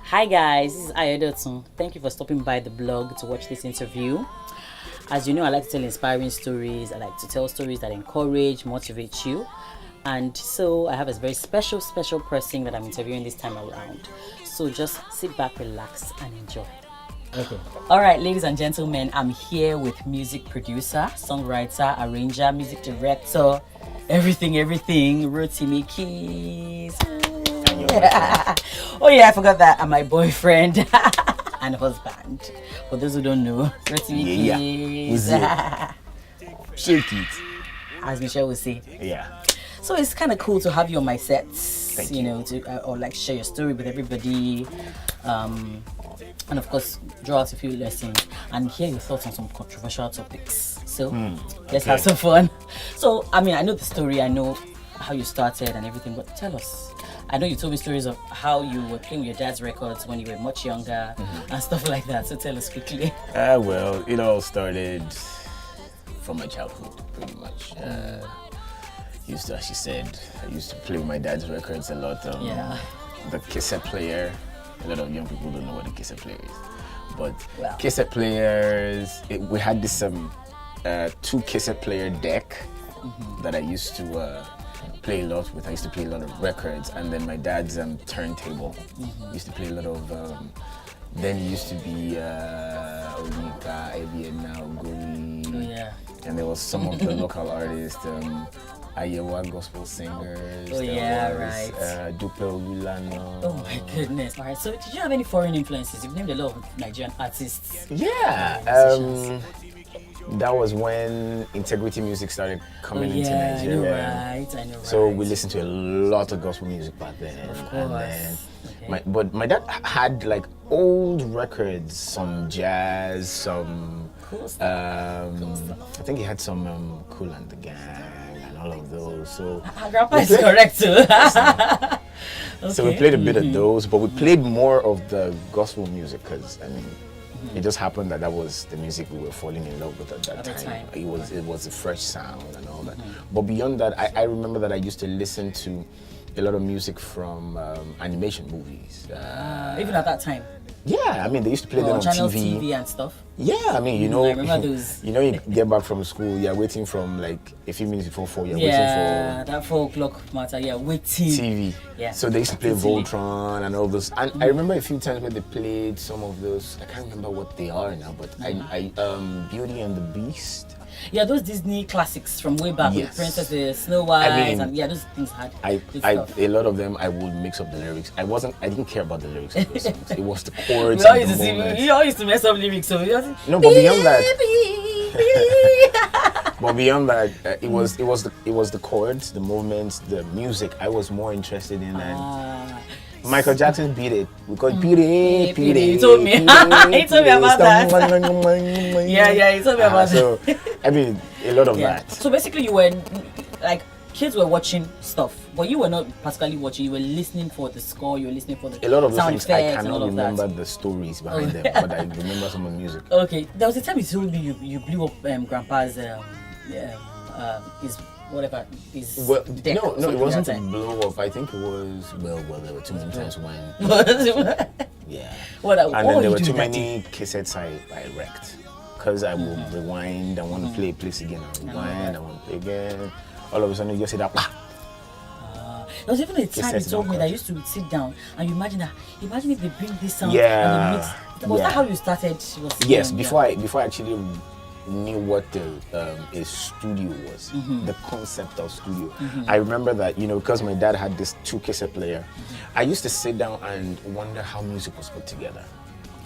Hi guys, this is Ayodotun. Thank you for stopping by the blog to watch this interview. As you know, I like to tell inspiring stories. I like to tell stories that encourage, motivate you. And so I have a very special person that I'm interviewing this time around. So just sit back, relax, and enjoy. Okay. All right, ladies and gentlemen, I'm here with music producer, songwriter, arranger, music director, everything, Rotimikeys. Oh yeah, I forgot that. I'm my boyfriend and husband. For those who don't know, Rotimikeys. Yeah. Shake it. As Michelle would say. Yeah. So it's kind of cool to have you on my sets. Thank you know, to or like share your story with everybody. And of course, draw out a few lessons and hear your thoughts on some controversial topics. So let's have some fun. So, I mean, I know the story, I know how you started and everything, but tell us. I know you told me stories of how you were playing with your dad's records when you were much younger and stuff like that. So tell us quickly. Well, it all started from my childhood, pretty much. Used to, as she said, I used to play with my dad's records a lot. The cassette player. A lot of young people don't know what a cassette player is, but cassette players. We had this 2 cassette player deck that I used to play a lot with. I used to play a lot of records, and then my dad's turntable. Used to play a lot of. Then it used to be Onika, Eviena, Oguri. Oh yeah. And there was some of the local artists. Ayewa gospel singers. Oh yeah, right. Dupe Olulano. Oh my goodness. All right. So did you have any foreign influences? You've named a lot of Nigerian artists. Yeah. That was when Integrity Music started coming into Nigeria. I know right. So we listened to a lot of gospel music back then. Of course. And then my dad had like old records, some jazz, some cool stuff. I think he had some Kool and the Gang. All of those. So Grandpa is correct too. So we played a bit of those, but we played more of the gospel music because I mean, it just happened that was the music we were falling in love with at that time. It was a fresh sound and all that. But beyond that, I remember that I used to listen to a lot of music from animation movies. Even at that time. Yeah, I mean they used to play them on channel TV. TV and stuff. Yeah, I mean I remember those. You get back from school, you're waiting from like a few minutes before 4. You're waiting for that 4 o'clock matter. Yeah, waiting. TV. Yeah. So they used to play Voltron and all those. And I remember a few times where they played some of those. I can't remember what they are now, but Beauty and the Beast. Yeah, those Disney classics from way back with Princess Snow White, and those things had good stuff. A lot of them I would mix up the lyrics. I didn't care about the lyrics of those songs. It was the chords. We all used to mess up lyrics, so no, but beyond that, it was the chords, the movements, the music. I was more interested in Michael Jackson Beat It. We called Beat It. He told me. He told me about that. Yeah, he told me about that. So, I mean, a lot of that. So basically, you were like kids were watching stuff, but you were not particularly watching. You were listening for the score. You were listening for the a lot of those sound things. effects. I cannot remember the stories behind them, but I remember some of the music. Okay, there was a time you told me you blew up Grandpa's deck. No, it wasn't a blow up. I think it was there were too many times when and then there were too many cassettes I wrecked because I will rewind. I want to play a place again. I rewind. I want to play again. All of a sudden you just see that. There was even a time you told me that I used to sit down and you imagine if they bring this sound and they mix. Was that how you started? Yes, before I actually knew what a studio was, the concept of studio. I remember that, because my dad had this 2 cassette player, I used to sit down and wonder how music was put together.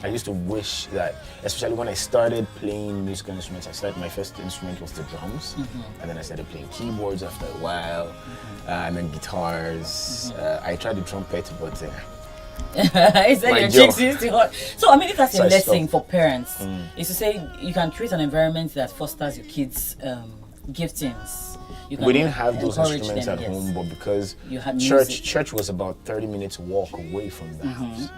I used to wish that, especially when I started playing musical instruments, my first instrument was the drums, and then I started playing keyboards after a while, and then guitars. I tried the trumpet, but He said your cheeks used to hurt. So I mean, if that's a lesson for parents, is to say you can create an environment that fosters your kids' giftings. We didn't have those instruments at home, but because church was about 30 minutes walk away from the house.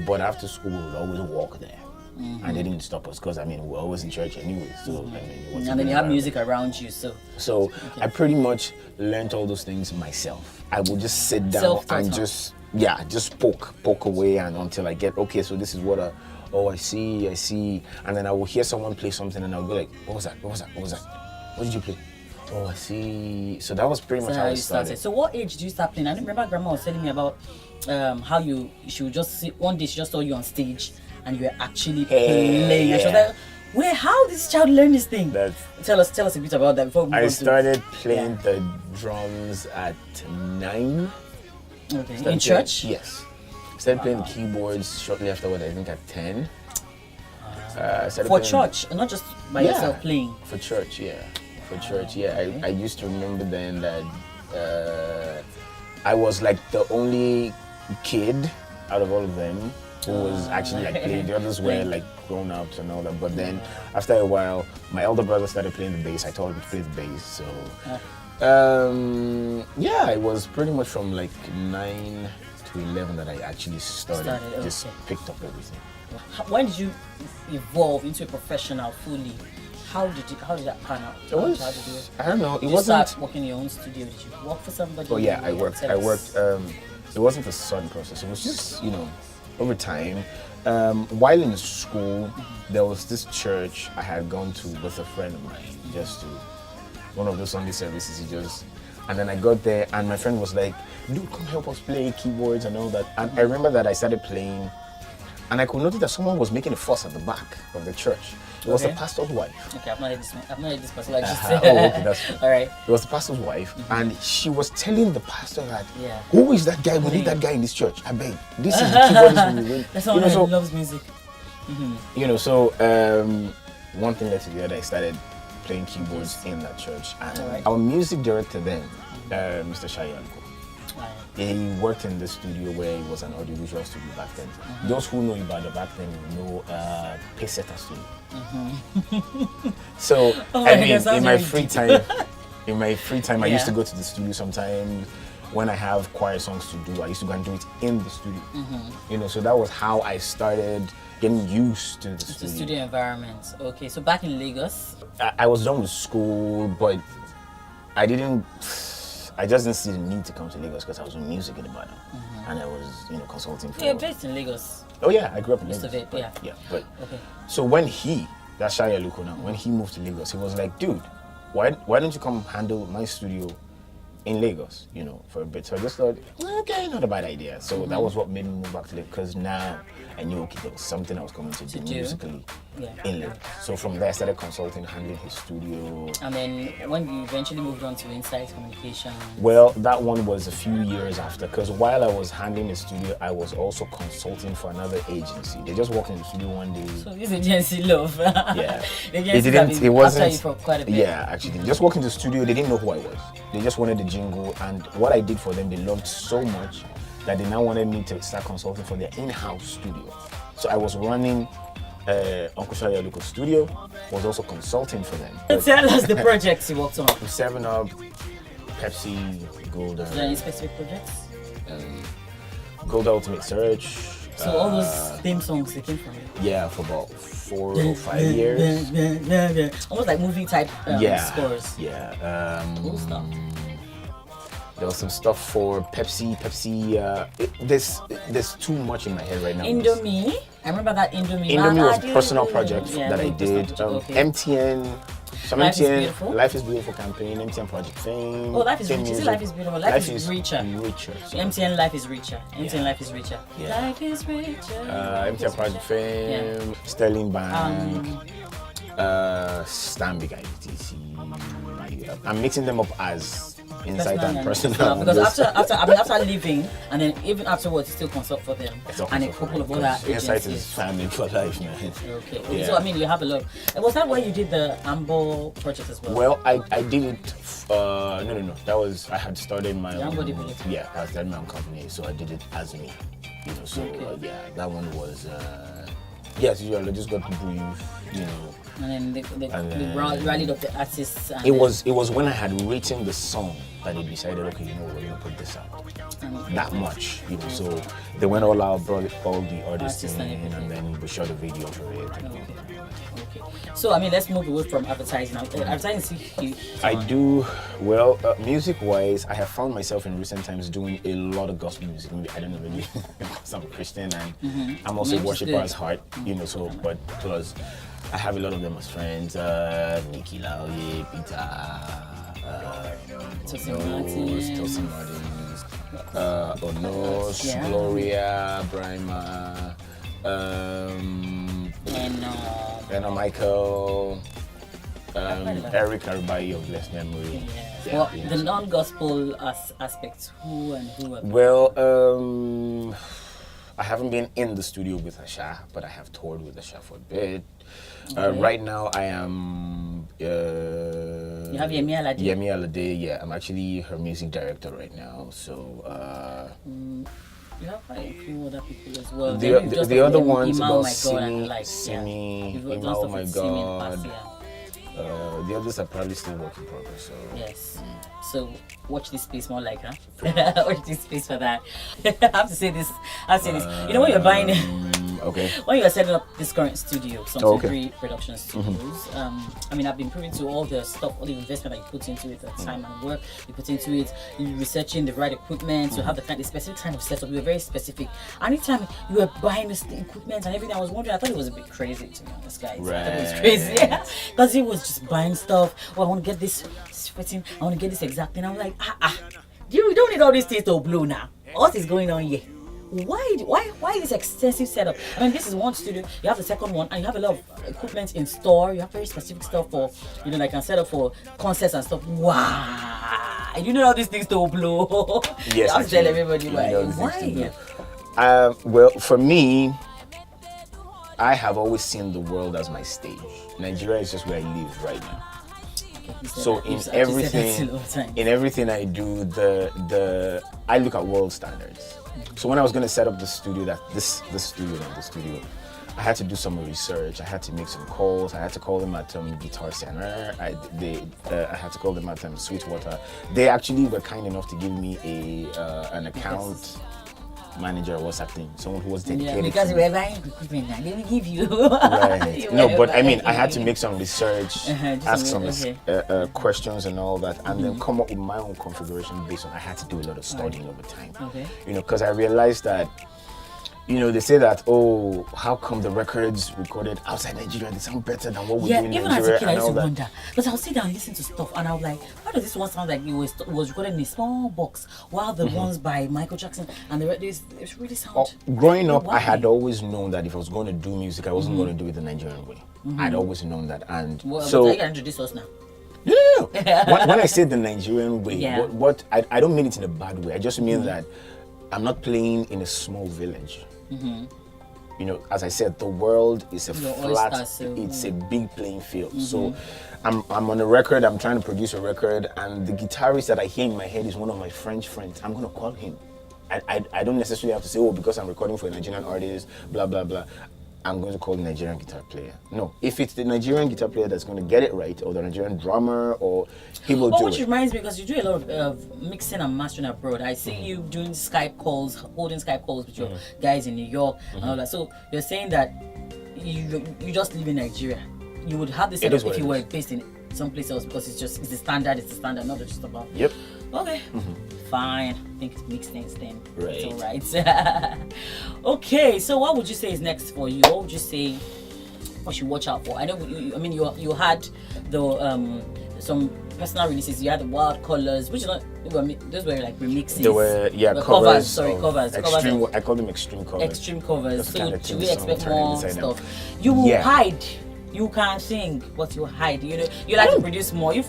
But after school, we would always walk there. and they didn't stop us because I mean we're always in church anyway. So I mean, and then you have music around you, so. I pretty much learned all those things myself. I would just sit down Self-taught. and just poke away, and until I get okay. So this is what I see, and then I will hear someone play something, and I'll be like, what was that? What did you play? Oh, I see. So that was pretty much how it started. So what age did you start playing? I remember Grandma was telling me about how she would just see, one day she just saw you on stage and you were actually playing. Yeah. And she was like, wait, how did this child learn this thing? Tell us a bit about that before we move on. I started playing the drums at 9. Okay. In church? Yes. Started playing the keyboards shortly afterward, I think at 10. For church, not just by yourself playing. For church, yeah. I used to remember then that I was like the only kid out of all of them who was actually like playing. The others were like grown ups and all that. But then after a while, my elder brother started playing the bass. I taught him to play the bass. So it was pretty much from like 9 to 11 that I actually just picked up everything. When did you evolve into a professional fully? How did that pan out? I don't know. Did you start working in your own studio? Did you work for somebody? Oh yeah, I worked. It wasn't a sudden process. It was just over time. While in school, there was this church I had gone to with a friend of mine, just to one of those Sunday services. And then I got there, and my friend was like, "Dude, come help us play keyboards and all that." And I remember that I started playing, and I could notice that someone was making a fuss at the back of the church. It was the pastor's wife. Okay, I've not heard this person like just okay, that's all right. It was the pastor's wife, and she was telling the pastor that, "Who is that guy? We need that guy in this church. I beg. This is the keyboardist we win." That's someone who loves music. One thing led to the other. I started playing keyboards in that church, and our music director then, Mr. Shayanko. He worked in the studio where it was an audiovisual studio back then. Those who know about it back then know Payseta Studio. So in my free time, I used to go to the studio sometimes. When I have choir songs to do, I used to go and do it in the studio. So that was how I started getting used to the studio. The studio environment. Okay, so back in Lagos, I was done with school, but I just didn't see the need to come to Lagos because I was doing music in Ibadan, and I was, consulting for. You're based in Lagos. Oh yeah, I grew up in Lagos. Most of it, but so when that's Shaya Luko now, when he moved to Lagos, he was like, "Dude, why don't you come handle my studio in Lagos, for a bit?" So I just thought, okay, not a bad idea. So that was what made me move back to Lagos, because now I knew there was something I was coming to do musically in Lagos. So from there, I started consulting, handling his studio. And then when you eventually moved on to Insight Communication? Well, that one was a few years after, because while I was handling the studio, I was also consulting for another agency. They just walked in the studio one day. So this agency love. Yeah. It wasn't for quite a bit. Yeah, actually. They just walked in the studio, they didn't know who I was. They just wanted the jingle, and what I did for them, they loved so much that they now wanted me to start consulting for their in-house studio. So I was running Uncle Shaya Luko's studio, was also consulting for them. Tell us the projects you worked on. 7-Up, Pepsi, Golden. Are there any specific projects? Golden Ultimate Search. So all those theme songs, they came from you? Yeah, for about 4 or 5 years. Almost like movie type scores. Yeah. Cool stuff. There was some stuff for Pepsi. There's too much in my head right now. Indomie. I remember that Indomie. Indomie was a personal project that I did. MTN. Life is Beautiful campaign. MTN Project Fame. Oh, Life is Richer. See, Life is Beautiful. Life is Richer. So. MTN Life is Richer. MTN Life is Richer. Yeah. Life is Richer. MTN Project Fame. Sterling Bank. Stanbic IBTC. I'm mixing them up as Insight and personal. Because after leaving, and then even afterwards, you still consult for them. And a couple of other agencies. Insight is family for life, man. Okay. Yeah. So you have a lot. Was that where you did the Ambo project as well? Well, I did it. No. That was, I had started my own. Yeah, I started my own company, so I did it as me. That one was. Yes, I just got to breathe, And then they rallied up the artists. And it was when I had written the song that they decided, okay, we're gonna put this out. that much, you know. So they went all out, brought all the artists in, and then we shot a video for it. Okay. So I mean, let's move away from advertising. Advertising is huge. I do well, music-wise. I have found myself in recent times doing a lot of gospel music. Maybe I don't know, maybe because I'm a Christian and I'm also a worshiper at heart, you know. So, but plus, I have a lot of them as friends. Nikki Lauye, Peter, Tosin Martins, Onos, Gloria, Brima, and Michael, Eric Aribayi of blessed memory. Yeah. Well, the non-gospel aspects, who and who? Well, I haven't been in the studio with Asha, but I have toured with Asha for a bit. Okay. Right now, I am. You have Yemi Alade. Yemi Alade, yeah. I'm actually her music director right now. So. You have quite a few other people as well. The other ones about Simi, Ima, oh my God. The others are probably still work in progress. So. Yes. So watch this space more like, huh? Watch this space for that. I have to say this. You know when you're buying it. Okay. When you are setting up this current studio, some 3 production studios, I mean, I've been privy to all the stuff, all the investment that you put into it, the time and work you put into it, you researching the right equipment, you have the specific kind of setup. You were very specific. Anytime you were buying this equipment and everything, I was wondering. I thought it was a bit crazy, to be honest, guys. Right. I thought it was crazy, because he was just buying stuff. Oh, I want to get this fitting. I want to get this exact thing. I'm like, you don't need all these things to blow now. What is going on here? Why this extensive setup? I mean, this is one studio. You have the second one, and you have a lot of equipment in store. You have very specific stuff for, like, can set up for concerts and stuff. Wow! You know all these things to blow. Yes, I'll tell everybody why. Well, for me, I have always seen the world as my stage. Nigeria is just where I live right now. So in everything I do, I look at world standards. So when I was going to set up the studio, the studio, I had to do some research. I had to make some calls. I had to call them at Guitar Center. I had to call them at Sweetwater. They actually were kind enough to give me an account manager or something, someone who was dedicated. Yeah, because we're buying equipment now. They will give you. Right. No, but I mean, I had to make some research, ask some questions and all that, and then come up with my own configuration based on. I had to do a lot of studying over time. Okay. You know, because I realized that. You know, they say that, oh, how come the records recorded outside Nigeria, they sound better than what we do in Nigeria? Yeah, even as a kid, I used to wonder. Because I'll sit down and listen to stuff, and I was like, why does this one sound like it was recorded in a small box, while the ones by Michael Jackson and the records, it really sound... Growing up, I had always known that if I was going to do music, I wasn't going to do it the Nigerian way. I'd always known that. And so... you can introduce us now. No. When I say the Nigerian way, I don't mean it in a bad way. I just mean that I'm not playing in a small village. You know, as I said, the world is a flat, it's a big playing field. So I'm on a record, I'm trying to produce a record, and the guitarist that I hear in my head is one of my French friends. I'm going to call him. I don't necessarily have to say, oh, because I'm recording for a Nigerian artist, blah, blah, blah. I'm going to call the Nigerian guitar player. No, if it's the Nigerian guitar player that's going to get it right, or the Nigerian drummer, or he will do it. Which reminds me, because you do a lot of mixing and mastering abroad. I see you doing Skype calls, holding Skype calls with your guys in New York and all that. So you're saying that you just live in Nigeria. You would have this setup if you were based in someplace else, because it's the standard, not just about. Yep. Okay. Fine. I think it makes sense then. Right. It's all right. Okay, so what would you say is next for you? What would you say what should watch out for? I know you had the some personal releases. You had the Wild Colors, which is not those were like remixes. They were covers. Sorry, covers. I call them extreme covers. Extreme covers. So should we expect more stuff? You will hide. You can sing, but you hide. You know, you like to produce more. He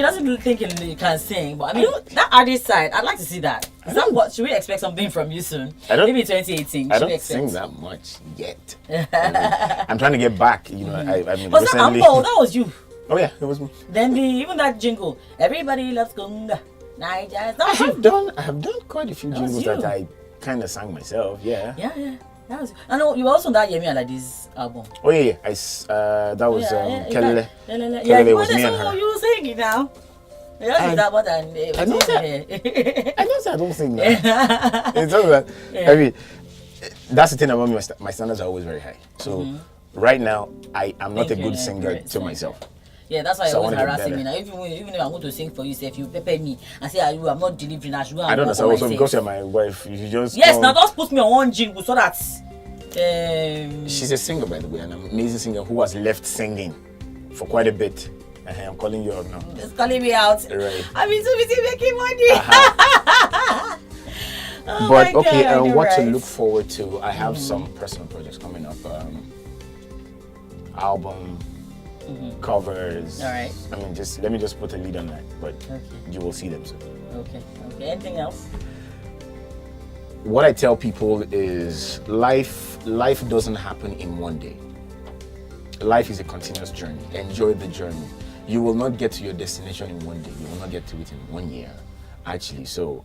doesn't think you can sing, but I mean, that artist side, I'd like to see that. Is that what? Should we expect something from you soon? Maybe 2018. I don't sing that much yet. I'm trying to get back. You know, I mean, was that Ambo? That was you. Oh yeah, it was me. Then even that jingle, everybody loves Gunga. I have done quite a few jingles that I kind of sang myself. Yeah. Yeah. I know you were also on that Yemi Alade's album. Oh yeah. That was Kelele. Kelele was me and her. You were singing now. Yours is that more than I know that. I don't think that. It's all that. I mean, that's the thing about me. My standards are always very high. So right now, I'm not a good singer to myself. Yeah, that's why you're always harassing me now. Even if I want to sing for you, say if you pepper me and say I'm not delivering, I should go and I don't understand. Also, because you're my wife, you just now just put me on one jingle so that. She's a singer, by the way, an amazing singer who has left singing for quite a bit. I'm calling you out now. Just calling me out. Right. I'm so busy making money. Oh but okay, God, what to look forward to? I have some personal projects coming up. Album covers. All right. I mean, let me just put a lead on that, but you will see them soon. Okay. Anything else? What I tell people is life doesn't happen in one day. Life is a continuous journey. Enjoy the journey. You will not get to your destination in one day. You will not get to it in 1 year, actually. So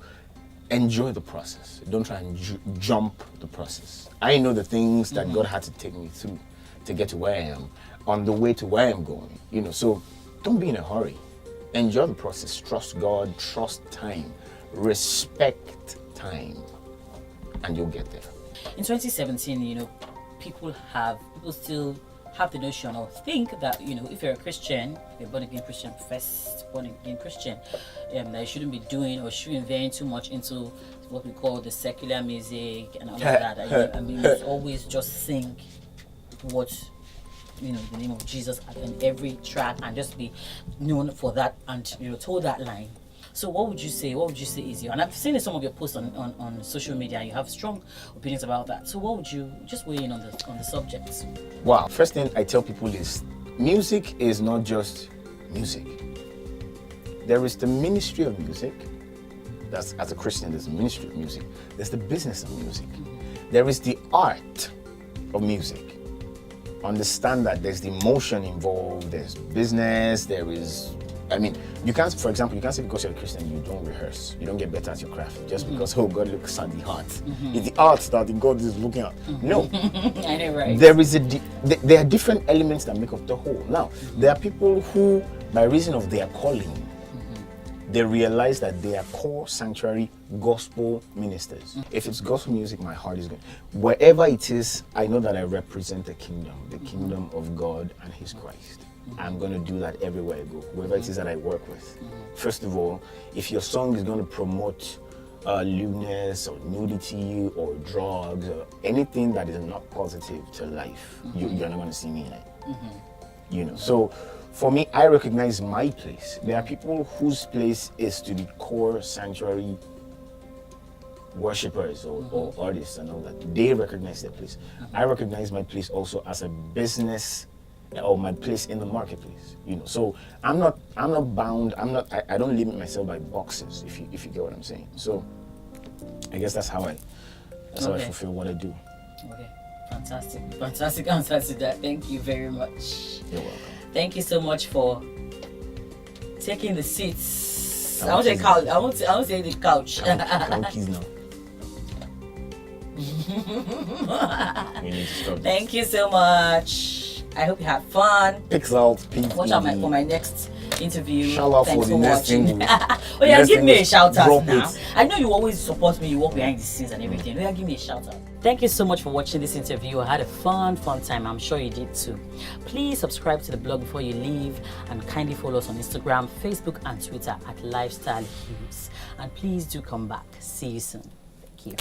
enjoy the process. Don't try and jump the process. I know the things that God had to take me through to get to where I am, on the way to where I'm going. So don't be in a hurry. Enjoy the process. Trust God. Trust time. Respect time, and you'll get there. In 2017, people still have the notion or think that if you're a Christian, you're born again Christian, first born again Christian, that you shouldn't be doing or shouldn't veer too much into what we call the secular music and all of that. I mean, you always just sing what the name of Jesus in every track and just be known for that and told that line. So what would you say is your, and I've seen in some of your posts on social media, you have strong opinions about that. So what would you just weigh in on the subject? Wow. First thing I tell people is music is not just music. There is the ministry of music. That's, as a Christian, there's the ministry of music. There's the business of music. There is the art of music. Understand that there's the emotion involved, there's business, there is, you can't, for example, you can't say because you're a Christian, you don't rehearse, you don't get better at your craft, just because, God looks at the heart. It's the art that God is looking at. No. I know, right? There are different elements that make up the whole. Now, there are people who, by reason of their calling, they realize that they are core sanctuary gospel ministers. If it's gospel music, my heart is good. Wherever it is, I know that I represent the kingdom of God and His Christ. I'm going to do that everywhere I go, whoever it is that I work with. First of all, if your song is going to promote lewdness or nudity or drugs or anything that is not positive to life, you're not going to see me in it. So for me, I recognize my place. There are people whose place is to the core sanctuary worshippers or artists and all that. They recognize their place. I recognize my place also as a business or my place in the marketplace. So I'm not bound. I don't limit myself by boxes. If you get what I'm saying. So I guess that's how I fulfill what I do. Okay, fantastic answer to that. Thank you very much. You're welcome. Thank you so much for taking the seats. I won't say couch. I won't say the couch. Keys now. We need to stop. Thank you so much. I hope you had fun. Pixels. Watch out for my next interview. Shout out Thanks for the next single. Oh yeah, give me a shout out now. It. I know you always support me. You work behind the scenes and everything. Oh yeah, give me a shout out. Thank you so much for watching this interview. I had a fun time. I'm sure you did too. Please subscribe to the blog before you leave and kindly follow us on Instagram, Facebook, and Twitter at Lifestyle Hues. And please do come back. See you soon. Thank you.